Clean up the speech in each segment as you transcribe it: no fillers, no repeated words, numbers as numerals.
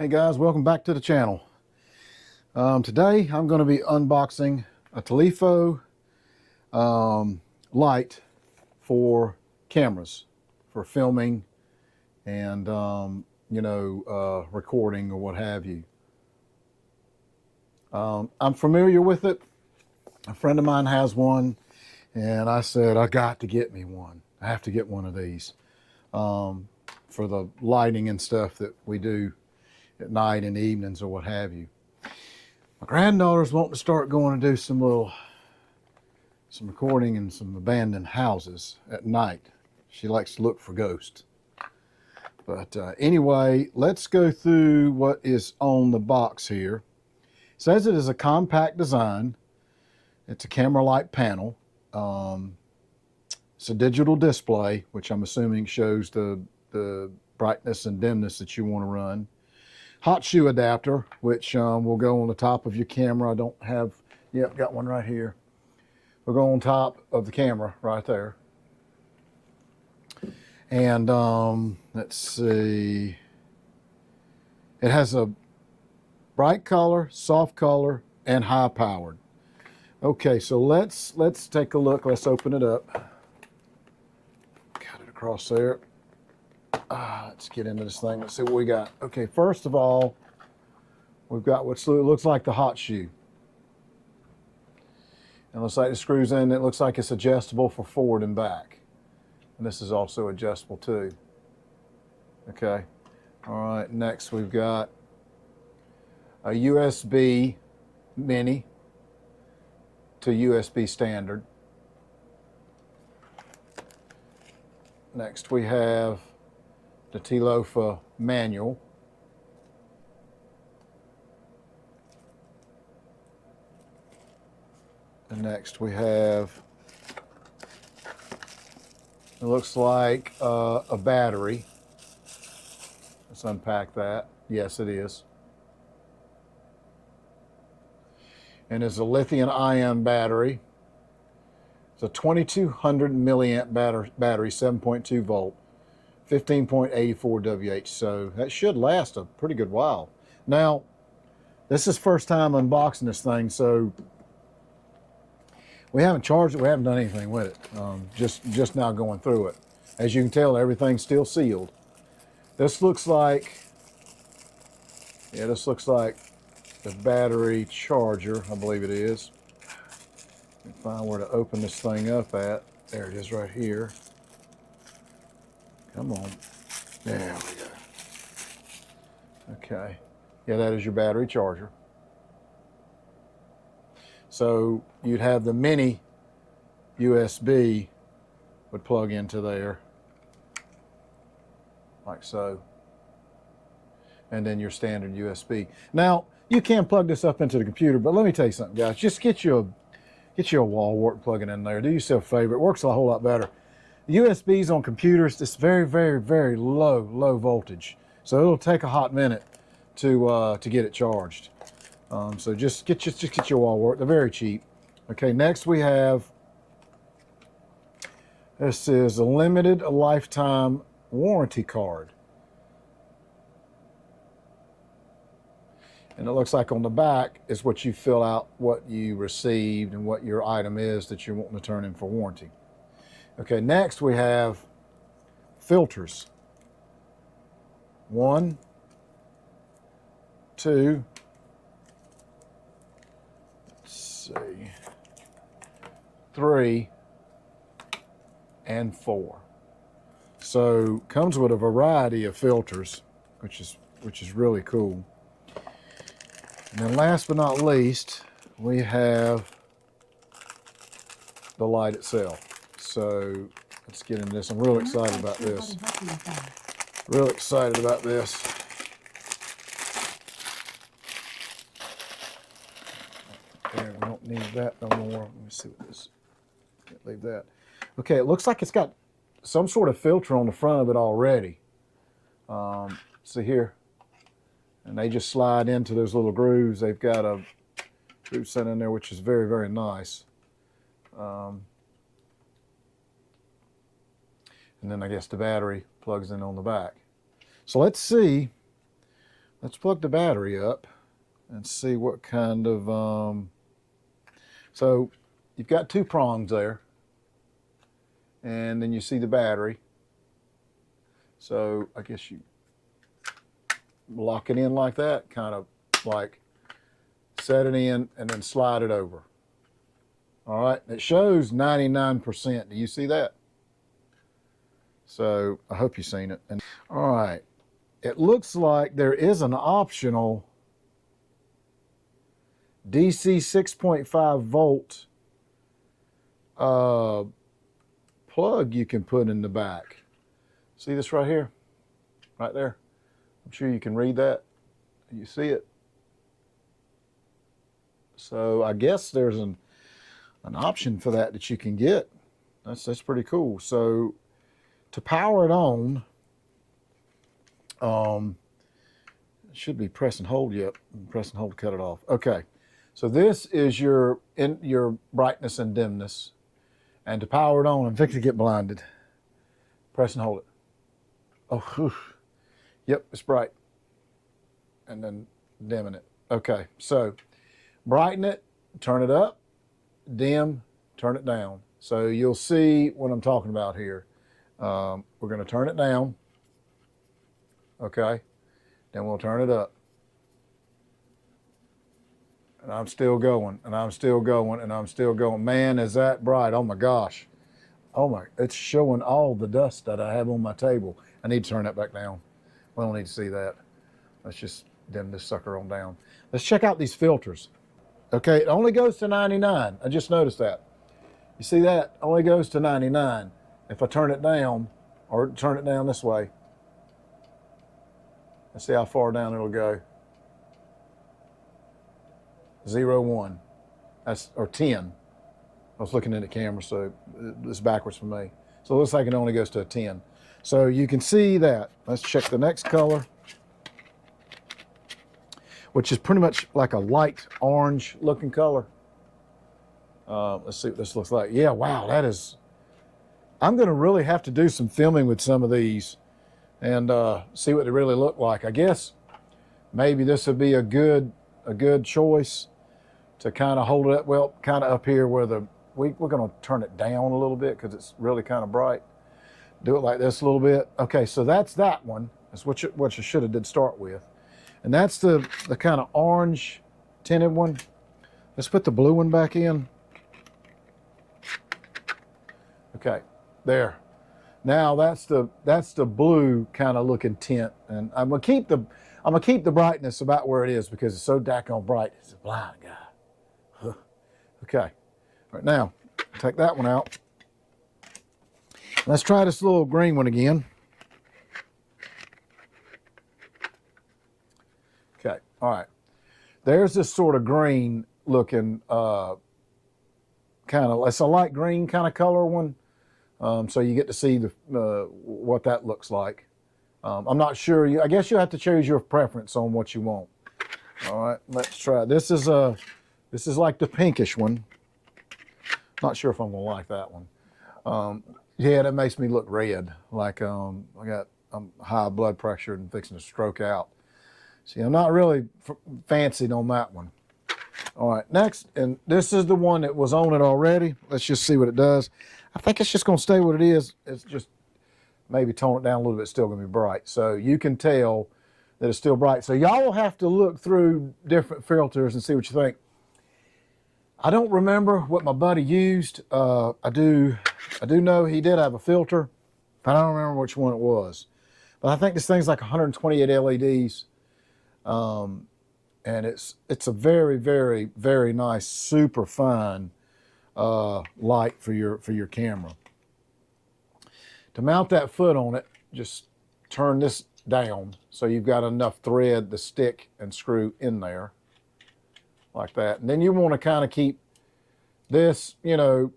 Hey guys, welcome back to the channel. Today I'm going to be unboxing a Tolifo Light for cameras, for filming and recording or what have you. I'm familiar with it. A friend of mine has one and I said I got to get me one. I have to get one of these for the lighting and stuff that we do at night and evenings or what have you. My granddaughter's wanting to start going to do some recording in some abandoned houses at night. She likes to look for ghosts. But anyway, let's go through what is on the box here. It says it is a compact design. It's a camera light panel. It's a digital display, which I'm assuming shows the brightness and dimness that you want to run. Hot shoe adapter, which will go on the top of your camera. I don't have, yep, got one right here. Will go on top of the camera right there. And let's see. It has a bright color, soft color, and high powered. Okay, so let's take a look. Let's open it up. Got it across there. Let's get into this thing. Let's see what we got. Okay, first of all, we've got what looks like the hot shoe. It looks like it screws in. It looks like it's adjustable for forward and back. And this is also adjustable too. Okay. All right, next we've got a USB mini to USB standard. Next we have the Tolifo manual. And next we have, it looks like a battery. Let's unpack that. Yes, it is. And it's a lithium-ion battery. It's a 2200 milliamp battery, 7.2 volt. 15.84 WH, so that should last a pretty good while. Now, this is first time unboxing this thing, so we haven't charged it, we haven't done anything with it. Just now going through it. As you can tell, everything's still sealed. This looks like, yeah, this looks like the battery charger, I believe it is. Let me find where to open this thing up at. There it is right here. Come on. There we go. Okay. Yeah, that is your battery charger. So you'd have the mini USB would plug into there, like so. And then your standard USB. Now, you can plug this up into the computer, but let me tell you something, guys. Just get you a wall wart, plug it in there. Do yourself a favor. It works a whole lot better. USBs on computers, it's very, very, very low voltage. So it'll take a hot minute to get it charged. So just get your wall wart. They're very cheap. Okay, next we have, this is a limited lifetime warranty card. And it looks like on the back is what you fill out, what you received and what your item is that you're wanting to turn in for warranty. Okay, next we have filters. 1, 2, let's see, 3, and 4. So comes with a variety of filters, which is really cool. And then last but not least, we have the light itself. So let's get into this. I'm real excited about this. Real excited about this. There, we don't need that no more. Let me see what this, can't leave that. Okay, it looks like it's got some sort of filter on the front of it already. See here. And they just slide into those little grooves. They've got a groove set in there, which is very, very nice. And then I guess the battery plugs in on the back. So let's see let's plug the battery up and see what kind of, so you've got 2 prongs there, and then you see the battery. So I guess you lock it in like that, kind of like set it in and then slide it over. All right, it shows 99%. Do you see that? So I hope you've seen it. And all right, it looks like there is an optional DC 6.5 volt plug you can put in the back. See this right here? Right there? I'm sure you can read that. You see it? So I guess there's an option for that you can get. That's pretty cool. So to power it on, it should be press and hold. Yep, press and hold to cut it off. Okay, so this is your brightness and dimness, and to power it on, I'm fixing to get blinded. Press and hold it. Oh, whew. Yep, it's bright. And then dimming it. Okay, so brighten it, turn it up, dim, turn it down. So you'll see what I'm talking about here. We're going to turn it down. Okay, then we'll turn it up. And I'm still going, and I'm still going, and I'm still going. Man, is that bright. Oh my gosh. Oh my, it's showing all the dust that I have on my table. I need to turn that back down. We don't need to see that. Let's just dim this sucker on down. Let's check out these filters. Okay, it only goes to 99. I just noticed that. You see that? Only goes to 99. If I turn it down, or turn it down this way, let's see how far down it'll go. 0, 1. That's, or 10. I was looking at the camera, so it's backwards for me. So it looks like it only goes to a 10. So you can see that. Let's check the next color, which is pretty much like a light orange looking color. Let's see what this looks like. Yeah, wow, that is, I'm gonna really have to do some filming with some of these and see what they really look like. I guess maybe this would be a good choice to kind of hold it up, well, kind of up here where we're gonna turn it down a little bit because it's really kind of bright. Do it like this a little bit. Okay, so that's that one. That's what you should have did start with. And that's the kind of orange tinted one. Let's put the blue one back in. Okay, there. Now that's the blue kind of looking tint, and I'm gonna keep the brightness about where it is because it's so daggone bright. It's a blind guy. Okay, right now take that one out. Let's try this little green one again. Okay, all right. There's this sort of green looking, kind of, it's a light green kind of color one. So you get to see what that looks like. I'm not sure. I guess you have to choose your preference on what you want. All right, let's try. This is like the pinkish one. Not sure if I'm gonna like that one. Yeah, that makes me look red. Like I'm high blood pressure and fixing to stroke out. See, I'm not really fancied on that one. All right, next, and this is the one that was on it already. Let's just see what it does. I think it's just gonna stay what it is. It's just maybe tone it down a little bit, still gonna be bright. So you can tell that it's still bright. So y'all will have to look through different filters and see what you think. I don't remember what my buddy used. I do know he did have a filter, but I don't remember which one it was. But I think this thing's like 128 LEDs. And it's a very, very, very nice, super fine light for your camera. To mount that foot on it, just turn this down so you've got enough thread to stick and screw in there like that. And then you want to kind of keep this, you know,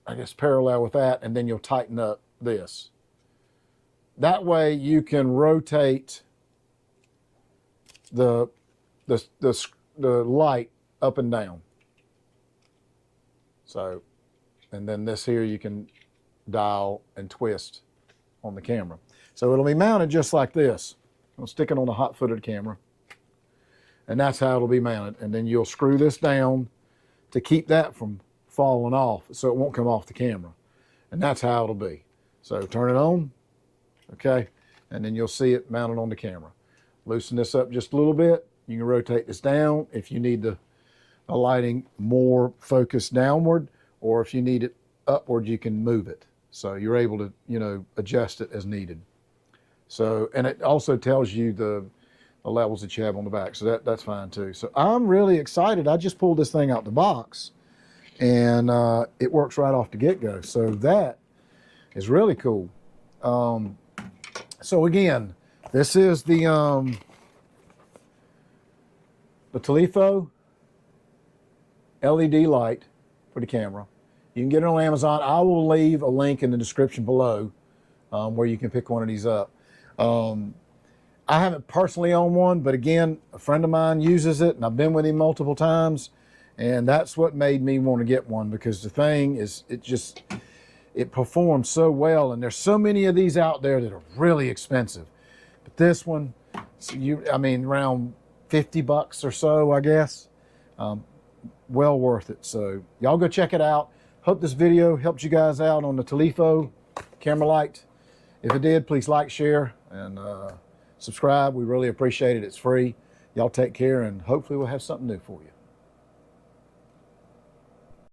I guess parallel with that, and then you'll tighten up this. That way you can rotate the light up and down. So, and then this here you can dial and twist on the camera. So it'll be mounted just like this. I'll stick it on the hot foot of the camera. And that's how it'll be mounted. And then you'll screw this down to keep that from falling off so it won't come off the camera. And that's how it'll be. So turn it on, okay? And then you'll see it mounted on the camera. Loosen this up just a little bit. You can rotate this down if you need the lighting more focused downward, or if you need it upward, you can move it. So you're able to, you know, adjust it as needed. So, and it also tells you the levels that you have on the back. So that's fine too. So I'm really excited. I just pulled this thing out the box and it works right off the get-go. So that is really cool. So again, this is the Tolifo LED light for the camera. You can get it on Amazon. I will leave a link in the description below where you can pick one of these up. I haven't personally owned one, but again, a friend of mine uses it and I've been with him multiple times, and that's what made me want to get one, because the thing is, it performs so well, and there's so many of these out there that are really expensive. But this one, I mean, around 50 bucks or so, I guess. Well worth it. So y'all go check it out. Hope this video helped you guys out on the Tolifo Camera Light. If it did, please like, share, and subscribe. We really appreciate it. It's free. Y'all take care, and hopefully we'll have something new for you.